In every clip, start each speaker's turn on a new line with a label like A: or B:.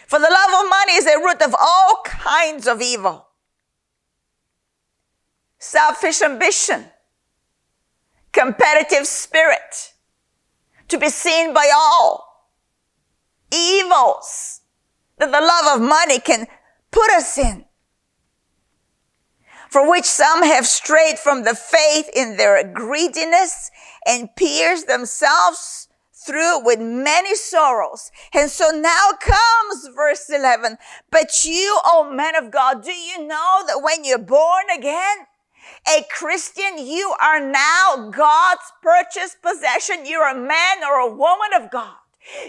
A: For the love of money is a root of all kinds of evil. Selfish ambition, competitive spirit, to be seen by all, evils that the love of money can put us in, for which some have strayed from the faith in their greediness and pierced themselves through with many sorrows. And so now comes verse 11. But you, O man of God, do you know that when you're born again, a Christian, you are now God's purchased possession. You're a man or a woman of God.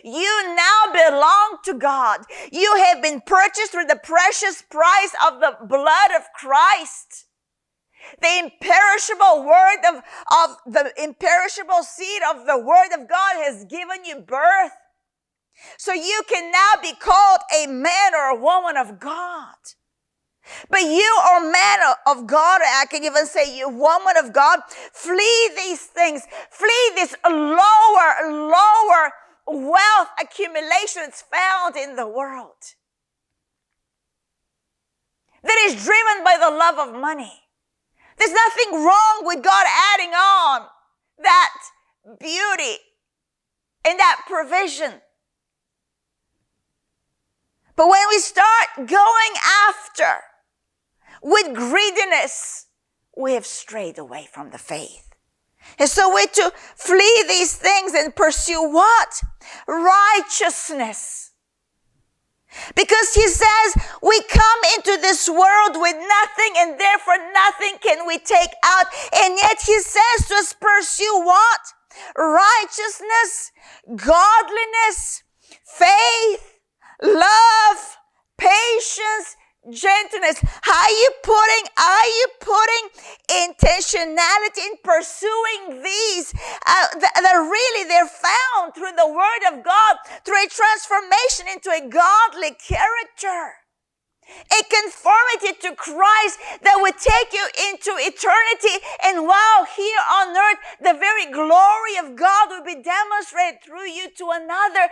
A: You now belong to God. You have been purchased through the precious price of the blood of Christ. The imperishable word of the imperishable seed of the word of God has given you birth. So you can now be called a man or a woman of God. But you are man of God, I can even say you woman of God, flee these things. Flee this lower wealth accumulations found in the world that is driven by the love of money. There's nothing wrong with God adding on that beauty and that provision. But when we start going after with greediness, we have strayed away from the faith. And so we're to flee these things and pursue what? Righteousness. Because he says we come into this world with nothing and therefore nothing can we take out. And yet he says to us pursue what? Righteousness, godliness, faith, love, patience, gentleness. Are you putting intentionality in pursuing these that really they're found through the word of God, through a transformation into a godly character, a conformity to Christ that would take you into eternity, and while here on earth the very glory of God will be demonstrated through you to another.